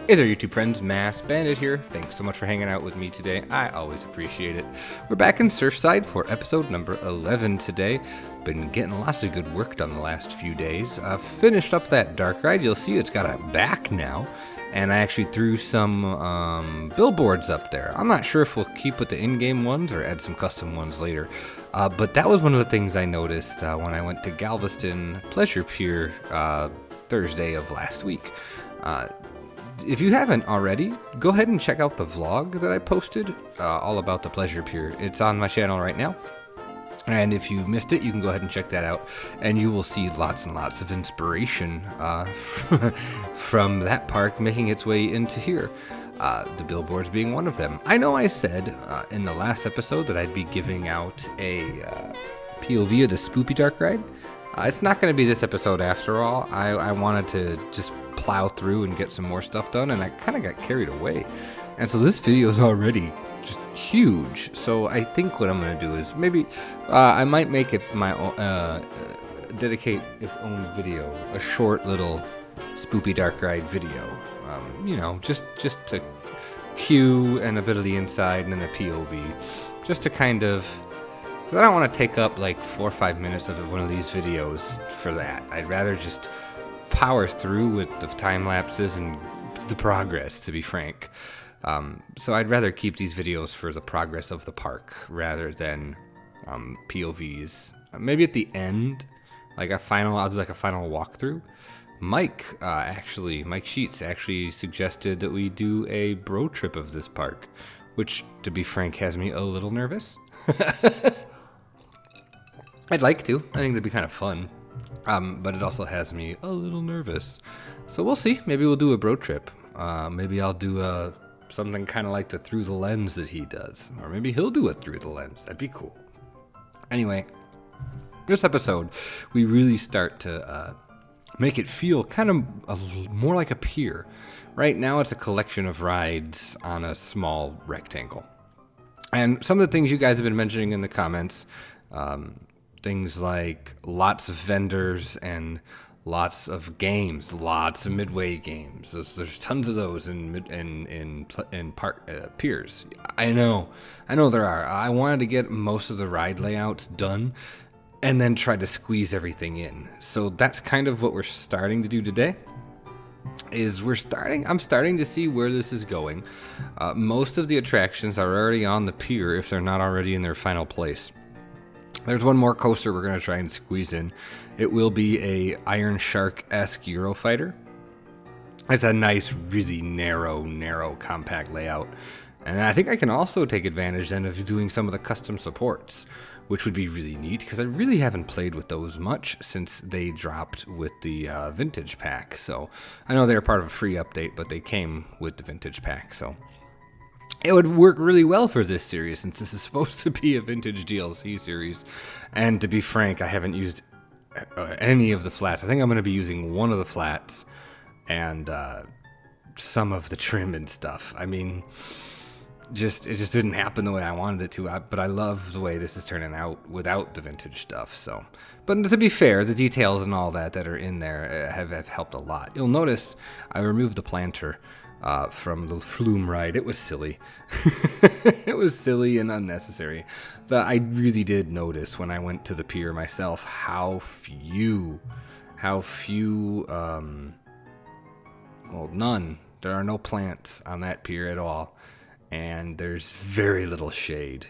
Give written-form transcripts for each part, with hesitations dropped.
Hey there, YouTube friends, Mass Bandit here. Thanks so much for hanging out with me today. I always appreciate it. We're back in Surfside for episode number 11 today. Been getting lots of good work done the last few days. Finished up that dark ride. You'll see it's got a back now. And I actually threw some billboards up there. I'm not sure if we'll keep with the in-game ones or add some custom ones later. But that was one of the things I noticed when I went to Galveston Pleasure Pier Thursday of last week. If you haven't already, go ahead and check out the vlog that I posted all about the Pleasure Pier. It's on my channel right now. And if you missed it, you can go ahead and check that out. And you will see lots and lots of inspiration from that park making its way into here. The billboards being one of them. I know I said in the last episode that I'd be giving out a POV of the Spoopy Dark Ride. It's not going to be this episode after all. I wanted to just plow through and get some more stuff done, and I kind of got carried away. And so this video is already just huge. So I think what I'm going to do is maybe I might make it my own, dedicate its own video, a short little Spoopy Dark Ride video. You know, just to cue and a bit of the inside and then a POV, just to kind of. I don't want to take up like 4 or 5 minutes of one of these videos for that. I'd rather just power through with the time lapses and the progress, to be frank. So I'd rather keep these videos for the progress of the park rather than POVs. Maybe at the end, like I'll do like a final walkthrough. Mike Sheets actually suggested that we do a bro trip of this park, which, to be frank, has me a little nervous. I'd like to. I think that'd be kind of fun. But it also has me a little nervous. So we'll see. Maybe we'll do a bro trip. Maybe I'll do something kind of like the Through the Lens that he does. Or maybe he'll do it Through the Lens. That'd be cool. Anyway, this episode, we really start to make it feel kind of more like a pier. Right now, it's a collection of rides on a small rectangle. And some of the things you guys have been mentioning in the comments, things like lots of vendors and lots of games, lots of Midway games. There's tons of those in park piers. I know there are. I wanted to get most of the ride layouts done and then try to squeeze everything in. So that's kind of what we're starting to do today. I'm starting to see where this is going. Most of the attractions are already on the pier if they're not already in their final place. There's one more coaster we're going to try and squeeze in. It will be a Iron Shark-esque Eurofighter. It's a nice, really narrow, compact layout. And I think I can also take advantage then of doing some of the custom supports, which would be really neat because I really haven't played with those much since they dropped with the Vintage Pack. So I know they're part of a free update, but they came with the Vintage Pack. So it would work really well for this series since this is supposed to be a vintage DLC series. And to be frank, I haven't used any of the flats. I think I'm going to be using one of the flats and some of the trim and stuff. I mean, it just didn't happen the way I wanted it to. But I love the way this is turning out without the vintage stuff. So, but to be fair, the details and all that are in there have helped a lot. You'll notice I removed the planter from the Flume ride. It was silly. It was silly and unnecessary. I really did notice when I went to the pier myself how few, none. There are no plants on that pier at all, and there's very little shade.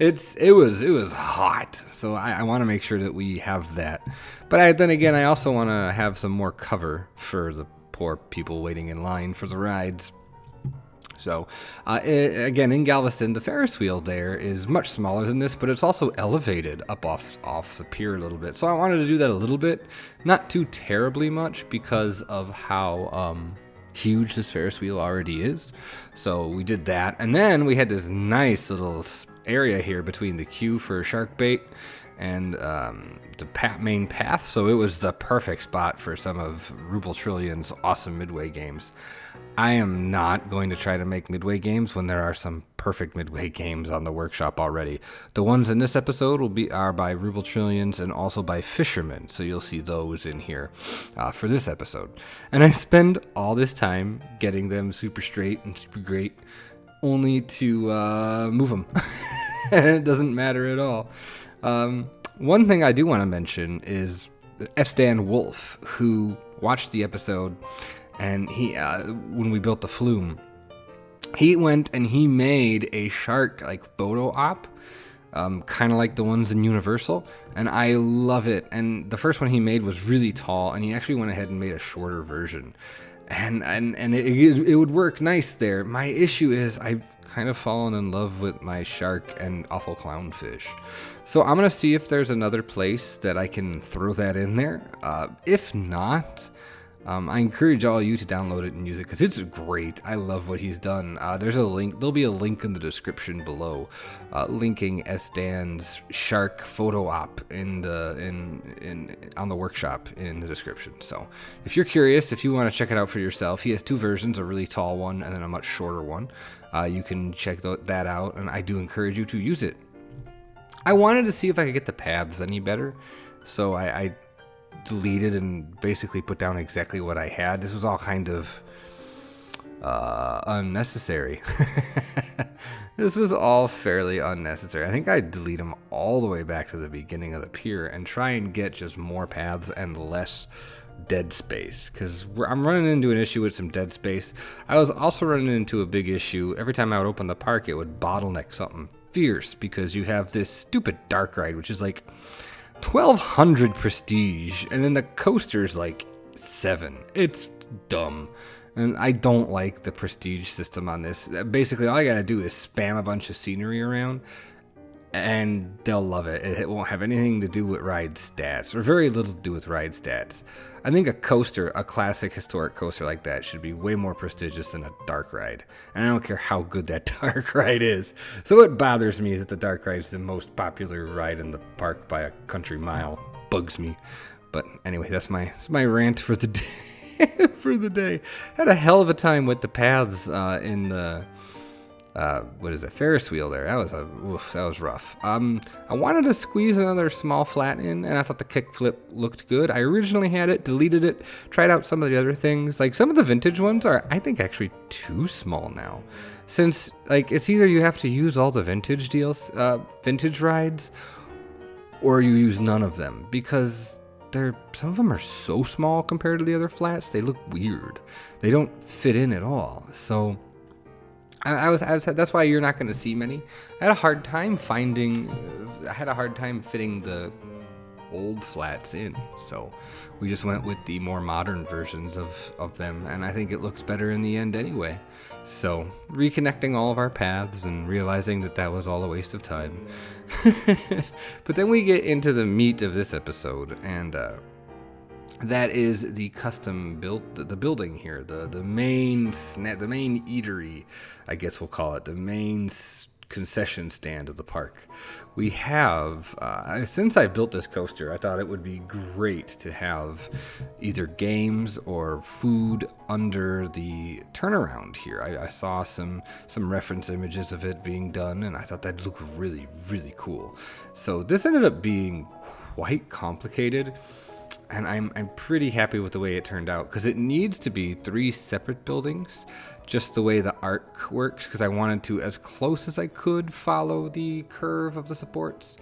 It was hot, so I want to make sure that we have that. But then again, I also want to have some more cover for the poor people waiting in line for the rides. So again, in Galveston, the Ferris wheel there is much smaller than this, but it's also elevated up off the pier a little bit. So I wanted to do that a little bit, not too terribly much because of how huge this Ferris wheel already is. So we did that, and then we had this nice little area here between the queue for shark bait and the main path, so it was the perfect spot for some of RubleTrillion's awesome Midway games. I am not going to try to make Midway games when there are some perfect Midway games on the workshop already. The ones in this episode are by RubleTrillions and also by Fisherman, so you'll see those in here for this episode. And I spend all this time getting them super straight and super great, only to move them. And it doesn't matter at all. One thing I do want to mention is Sdanwolf, who watched the episode, and he, when we built the flume, he went and he made a shark like photo op, kind of like the ones in Universal, and I love it. And the first one he made was really tall, and he actually went ahead and made a shorter version, and it would work nice there. My issue is I've kind of fallen in love with my shark and awful clownfish. So I'm gonna see if there's another place that I can throw that in there. If not, I encourage all you to download it and use it because it's great. I love what he's done. There's a link. There'll be a link in the description below, linking Sdan's shark photo op on the workshop in the description. So if you're curious, if you want to check it out for yourself, he has two versions: a really tall one and then a much shorter one. You can check that out, and I do encourage you to use it. I wanted to see if I could get the paths any better, so I deleted and basically put down exactly what I had. This was all kind of unnecessary. This was all fairly unnecessary. I think I'd delete them all the way back to the beginning of the pier and try and get just more paths and less dead space, because I'm running into an issue with some dead space. I was also running into a big issue. Every time I would open the park, it would bottleneck something fierce, because you have this stupid dark ride, which is like 1200 prestige, and then the coaster's like 7. It's dumb, and I don't like the prestige system on this. Basically, all I gotta do is spam a bunch of scenery around, and they'll love it. It won't have anything to do with ride stats, or very little to do with ride stats. I think a coaster, a classic historic coaster like that, should be way more prestigious than a dark ride. And I don't care how good that dark ride is. So what bothers me is that the dark ride is the most popular ride in the park by a country mile. Bugs me. But anyway, that's my rant for the day. For the day. Had a hell of a time with the paths in the Ferris wheel there. That was rough. I wanted to squeeze another small flat in, and I thought the kickflip looked good. I originally had it, deleted it, tried out some of the other things. Like some of the vintage ones are, I think, actually too small now. Since like it's either you have to use all the vintage vintage rides, or you use none of them, because some of them are so small compared to the other flats. They look weird. They don't fit in at all. So that's why you're not going to see many. I had a hard time fitting the old flats in, so we just went with the more modern versions of them, and I think it looks better in the end anyway. So reconnecting all of our paths and realizing that was all a waste of time. But then we get into the meat of this episode, and that is the custom built, the building here, the main eatery, I guess we'll call it, the main concession stand of the park. We have, since I built this coaster, I thought it would be great to have either games or food under the turnaround here. I saw some reference images of it being done, and I thought that'd look really, really cool. So this ended up being quite complicated, and I'm pretty happy with the way it turned out, because it needs to be 3 separate buildings, just the way the arc works, because I wanted to, as close as I could, follow the curve of the supports.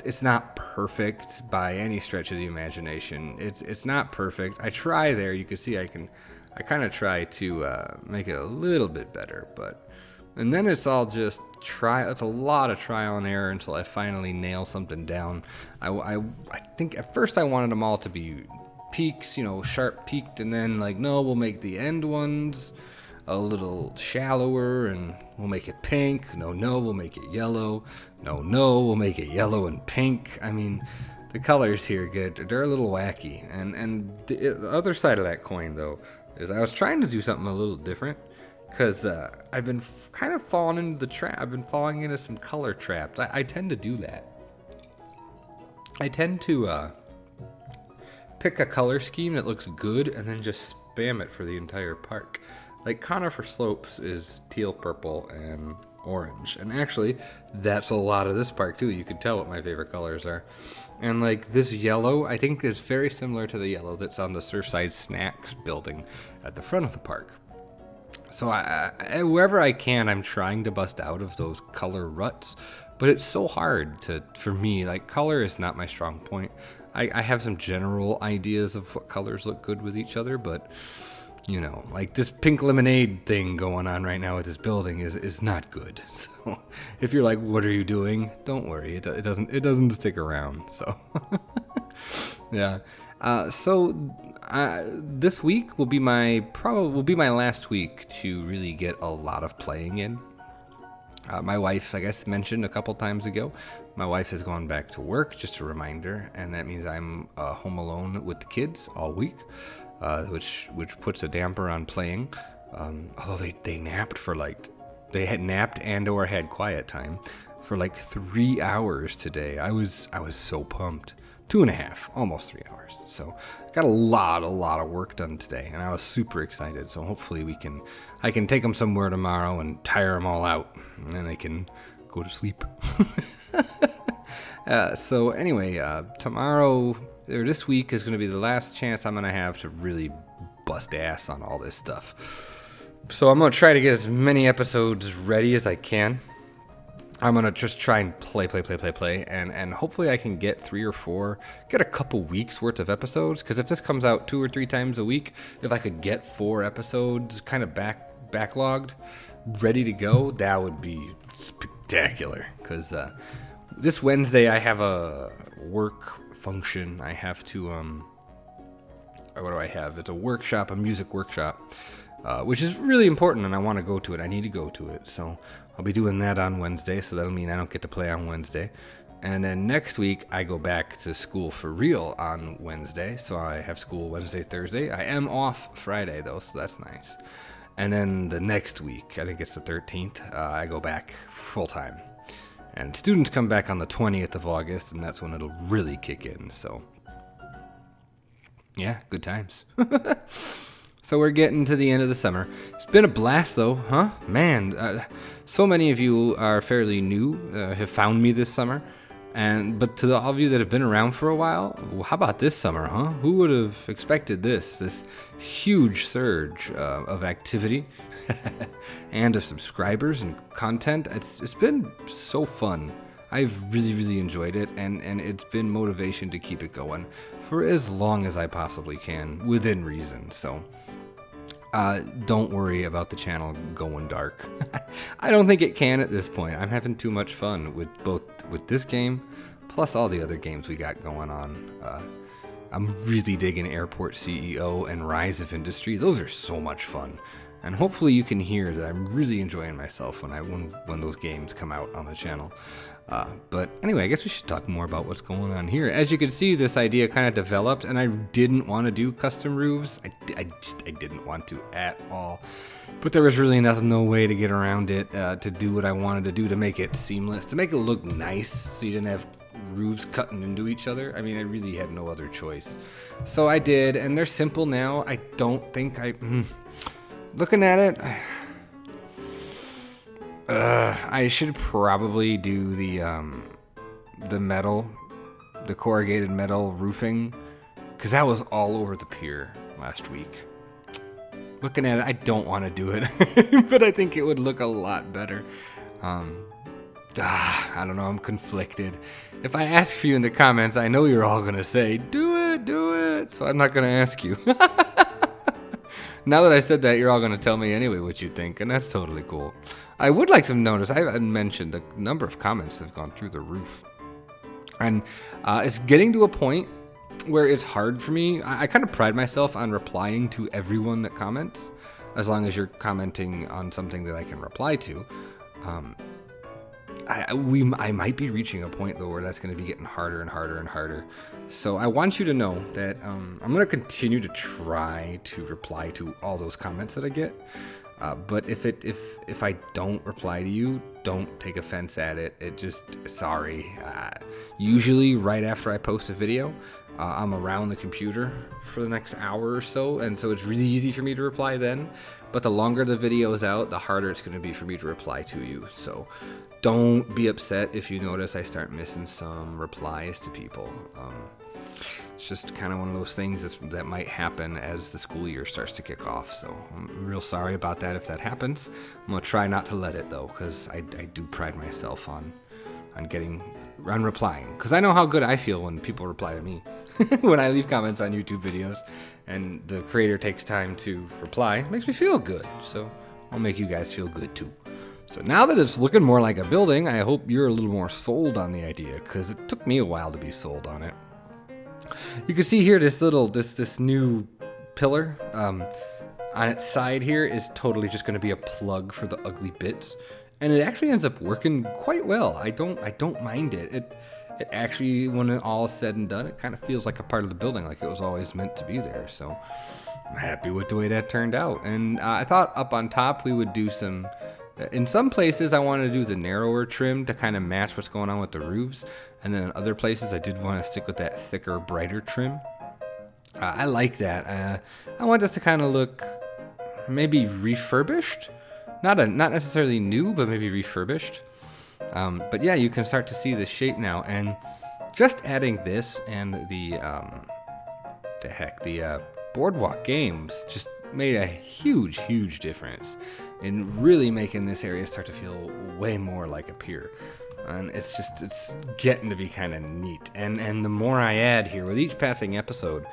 It's not perfect by any stretch of the imagination. It's not perfect. I try there. You can see I kind of try to make it a little bit better, and then it's all just it's a lot of trial and error until I finally nail something down. I think at first I wanted them all to be peaks, sharp peaked, and then no, we'll make the end ones a little shallower and we'll make it pink. No, we'll make it yellow. No, we'll make it yellow and pink. I mean, the colors here they're a little wacky. And the other side of that coin, though, is I was trying to do something a little different, because I've been kind of falling into the trap. I've been falling into some color traps. I tend to do that. I tend to pick a color scheme that looks good and then just spam it for the entire park. Like Conifer Slopes is teal, purple, and orange. And actually, that's a lot of this park too. You can tell what my favorite colors are. And like this yellow, I think is very similar to the yellow that's on the Surfside Snacks building at the front of the park. So wherever I can, I'm trying to bust out of those color ruts. But it's so hard for me. Like, color is not my strong point. I have some general ideas of what colors look good with each other, but you know, like this pink lemonade thing going on right now at this building is not good. So if you're like, what are you doing? Don't worry, it doesn't stick around. So yeah. This week will be my last week to really get a lot of playing in. My wife, I guess, mentioned a couple times ago, my wife has gone back to work, just a reminder, and that means I'm home alone with the kids all week, which puts a damper on playing. Although they napped they had napped and or had quiet time for like 3 hours today. I was so pumped. 2.5, almost 3 hours. So got a lot of work done today, and I was super excited. So hopefully I can take them somewhere tomorrow and tire them all out, and then I can go to sleep. So anyway, tomorrow or this week is going to be the last chance I'm going to have to really bust ass on all this stuff. So I'm going to try to get as many episodes ready as I can. I'm going to just try and play, and hopefully I can get 3 or 4, get a couple weeks worth of episodes, because if this comes out 2 or 3 times a week, if I could get 4 episodes kind of backlogged, ready to go, that would be spectacular, because this Wednesday I have a work function. I have to, what do I have? It's a workshop, a music workshop, which is really important, and I want to go to it. I need to go to it, so I'll be doing that on Wednesday, so that'll mean I don't get to play on Wednesday. And then next week, I go back to school for real on Wednesday, so I have school Wednesday, Thursday. I am off Friday, though, so that's nice. And then the next week, I think it's the 13th, I go back full-time. And students come back on the 20th of August, and that's when it'll really kick in, so yeah, good times. So we're getting to the end of the summer. It's been a blast, though, huh? Man, so many of you are fairly new, have found me this summer. But to all of you that have been around for a while, how about this summer, huh? Who would have expected this huge surge of activity and of subscribers and content? It's been so fun. I've really enjoyed it, and it's been motivation to keep it going for as long as I possibly can, within reason. So don't worry about the channel going dark. I don't think it can at this point. I'm having too much fun with this game, plus all the other games we got going on. I'm really digging Airport CEO and Rise of Industry. Those are so much fun. And hopefully you can hear that I'm really enjoying myself when those games come out on the channel. But anyway, I guess we should talk more about what's going on here. As you can see, this idea kind of developed, and I didn't want to do custom roofs. I didn't want to at all. But there was really no way to get around it, to do what I wanted to do, to make it seamless, to make it look nice, so you didn't have roofs cutting into each other. I mean, I really had no other choice. So I did, and they're simple now. I don't think looking at it, I should probably do the metal, the corrugated metal roofing, because that was all over the pier last week. Looking at it, I don't want to do it, but I think it would look a lot better. I don't know, I'm conflicted. If I ask for you in the comments, I know you're all going to say, do it, so I'm not going to ask you. Now that I said that, you're all going to tell me anyway what you think, and that's totally cool. I would like to notice, I haven't mentioned, the number of comments have gone through the roof. And it's getting to a point where it's hard for me. I kind of pride myself on replying to everyone that comments, as long as you're commenting on something that I can reply to. I might be reaching a point, though, where that's going to be getting harder and harder. So I want you to know that I'm going to continue to try to reply to all those comments that I get. But if I don't reply to you, don't take offense at it. Sorry. Usually right after I post a video, I'm around the computer for the next hour or so, and so it's really easy for me to reply then. But the longer the video is out, the harder it's going to be for me to reply to you. So don't be upset if you notice I start missing some replies to people. It's just kind of one of those things that might happen as the school year starts to kick off. So I'm real sorry about that if that happens. I'm going to try not to let it, though, because I do pride myself on replying. Because I know how good I feel when people reply to me. When I leave comments on YouTube videos and the creator takes time to reply, it makes me feel good. So I'll make you guys feel good, too. So now that it's looking more like a building, I hope you're a little more sold on the idea, because it took me a while to be sold on it. You can see here this new pillar on its side here is totally just going to be a plug for the ugly bits, and it actually ends up working quite well. I don't mind it. It actually, when it all is said and done, it kind of feels like a part of the building, like it was always meant to be there. So I'm happy with the way that turned out. And I thought up on top we would do some. In some places, I wanted to do the narrower trim to kind of match what's going on with the roofs. And then in other places, I did want to stick with that thicker, brighter trim. I like that. I want this to kind of look maybe refurbished. Not necessarily new, but maybe refurbished. But yeah, you can start to see the shape now. And just adding this and the Boardwalk games just made a huge difference in really making this area start to feel way more like a pier. And it's getting to be kind of neat. And the more I add here with each passing episode,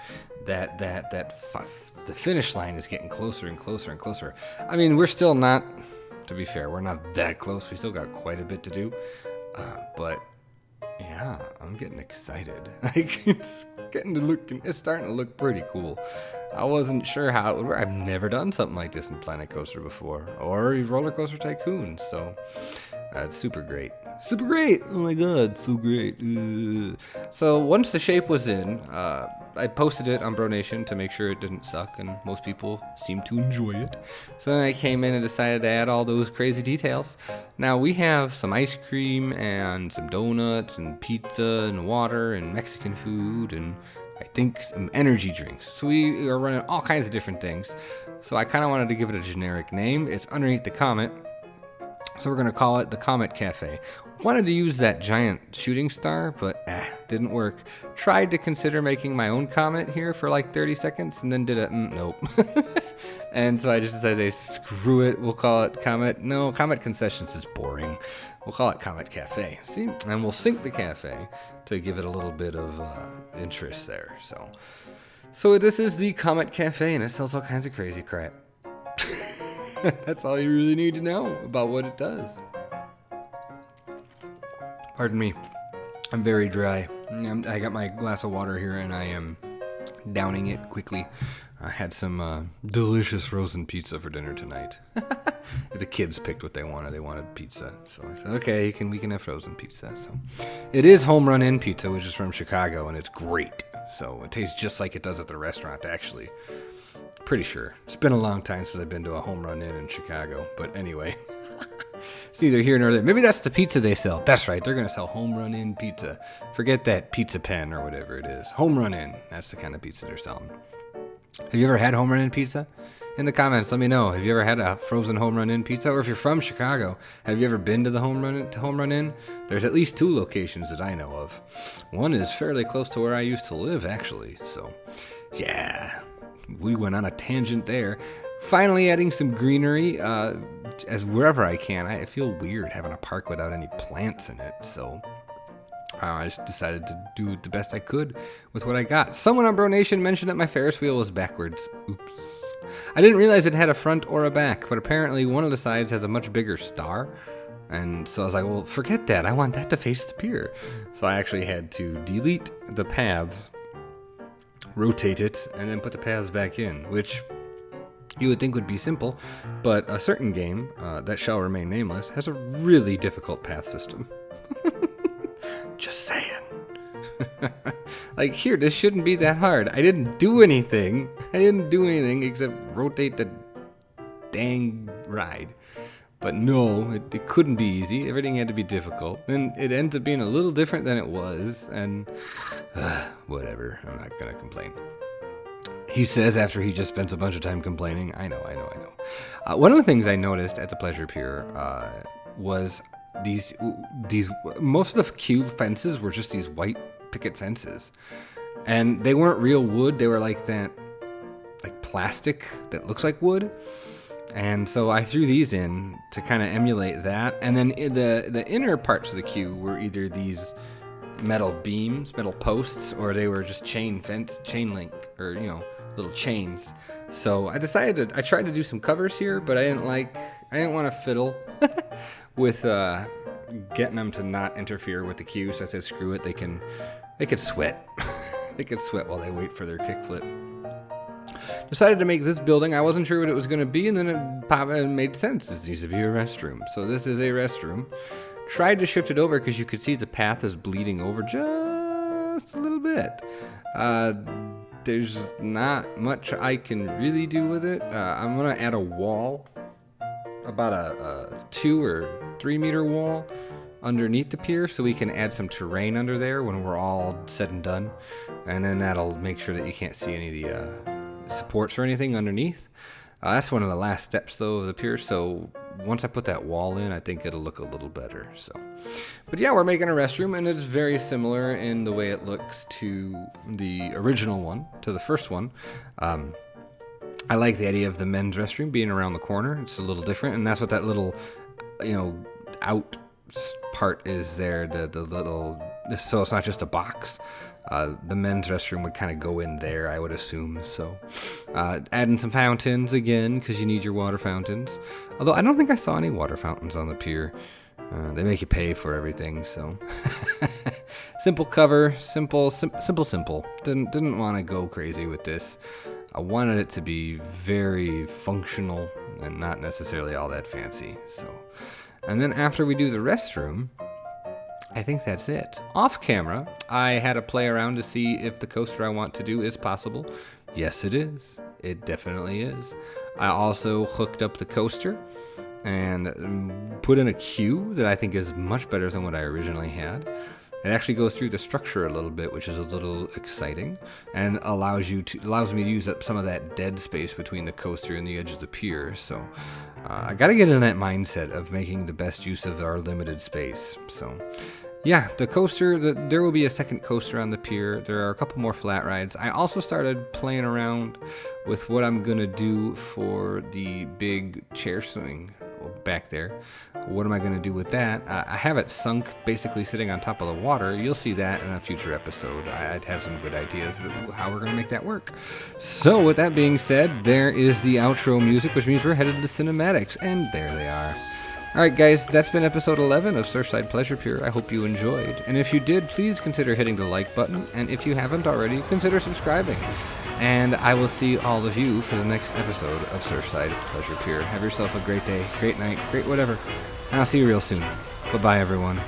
the finish line is getting closer and closer and closer. I mean, we're still not, to be fair, we're not that close. We still got quite a bit to do. But yeah, I'm getting excited. Like it's starting to look pretty cool. I wasn't sure how it would work. I've never done something like this in Planet Coaster before, or RollerCoaster Tycoon. So it's super great. Super great! Oh my god, so great. So once the shape was in, I posted it on Bronation to make sure it didn't suck, and most people seemed to enjoy it. So then I came in and decided to add all those crazy details. Now we have some ice cream and some donuts and pizza and water and Mexican food and I think some energy drinks. So we are running all kinds of different things. So I kind of wanted to give it a generic name. It's underneath the Comet. So we're going to call it the Comet Cafe. Wanted to use that giant shooting star, but didn't work. Tried to consider making my own Comet here for like 30 seconds, and then did a nope. And so I just decided, screw it, we'll call it Comet. No, Comet Concessions is boring. We'll call it Comet Cafe. See? And we'll sync the cafe to give it a little bit of interest there. So this is the Comet Cafe, and it sells all kinds of crazy crap. That's all you really need to know about what it does. Pardon me. I'm very dry. I got my glass of water here, and I am downing it quickly. I had some delicious frozen pizza for dinner tonight. The kids picked what they wanted. They wanted pizza. So I said, okay, we can have frozen pizza. So it is Home Run Inn pizza, which is from Chicago, and it's great. So it tastes just like it does at the restaurant, actually. Pretty sure. It's been a long time since I've been to a Home Run Inn in Chicago. But anyway, it's neither here nor there. Maybe that's the pizza they sell. That's right. They're going to sell Home Run Inn pizza. Forget that Pizza Pen or whatever it is. Home Run Inn. That's the kind of pizza they're selling. Have you ever had Home Run Inn pizza? In the comments, let me know. Have you ever had a frozen Home Run Inn pizza? Or if you're from Chicago, have you ever been to the Home Run Inn? There's at least 2 locations that I know of. One is fairly close to where I used to live, actually. So, yeah. We went on a tangent there. Finally adding some greenery as wherever I can. I feel weird having a park without any plants in it, so I just decided to do the best I could with what I got. Someone on Bronation mentioned that my Ferris wheel was backwards. Oops. I didn't realize it had a front or a back, but apparently one of the sides has a much bigger star. And so I was like, well, forget that. I want that to face the pier. So I actually had to delete the paths, rotate it, and then put the paths back in, which you would think would be simple, but a certain game that shall remain nameless has a really difficult path system. Just saying. Like, here, this shouldn't be that hard. I didn't do anything except rotate the dang ride. But no, it couldn't be easy. Everything had to be difficult. And it ends up being a little different than it was. And whatever. I'm not going to complain. He says after he just spends a bunch of time complaining. I know. One of the things I noticed at the Pleasure Pier was these most of the queue fences were just these white picket fences. And they weren't real wood. They were like that, like plastic that looks like wood. And so I threw these in to kind of emulate that. And then the inner parts of the queue were either these metal beams, metal posts, or they were just chain link, or, little chains. So I tried to do some covers here, but I didn't want to fiddle with getting them to not interfere with the queue. So I said, screw it. They could sweat. They could sweat while they wait for their kickflip. Decided to make this building. I wasn't sure what it was going to be, and then it made sense. This needs to be a restroom. So this is a restroom. Tried to shift it over because you could see the path is bleeding over just a little bit. There's not much I can really do with it. I'm going to add a wall, about a 2 or 3 meter wall underneath the pier, so we can add some terrain under there when we're all said and done. And then that'll make sure that you can't see any of the supports or anything underneath. That's one of the last steps though of the pier, so once I put that wall in, I think it'll look a little better. But yeah, we're making a restroom, and it's very similar in the way it looks to the original one, to the first one. I like the idea of the men's restroom being around the corner. It's a little different, and that's what that little out part is there, the little, so it's not just a box. The men's restroom would kind of go in there, I would assume. So adding some fountains again, because you need your water fountains. Although I don't think I saw any water fountains on the pier. They make you pay for everything, so. Simple cover, simple. Didn't want to go crazy with this. I wanted it to be very functional and not necessarily all that fancy. So, and then after we do the restroom, I think that's it. Off camera, I had to play around to see if the coaster I want to do is possible. Yes, it is. It definitely is. I also hooked up the coaster and put in a queue that I think is much better than what I originally had. It actually goes through the structure a little bit, which is a little exciting, and allows me to use up some of that dead space between the coaster and the edge of the pier. So I got to get in that mindset of making the best use of our limited space. So yeah, the coaster, there will be a second coaster on the pier. There are a couple more flat rides. I also started playing around with what I'm going to do for the big chair swing back there. What am I going to do with that? I have it sunk, basically sitting on top of the water. You'll see that in a future episode. I'd have some good ideas of how we're going to make that work. So with that being said, there is the outro music, which means we're headed to the cinematics, and there they are. Alright guys, that's been episode 11 of Surfside Pleasure Pier. I hope you enjoyed. And if you did, please consider hitting the like button. And if you haven't already, consider subscribing. And I will see all of you for the next episode of Surfside Pleasure Pier. Have yourself a great day, great night, great whatever. And I'll see you real soon. Bye-bye, everyone.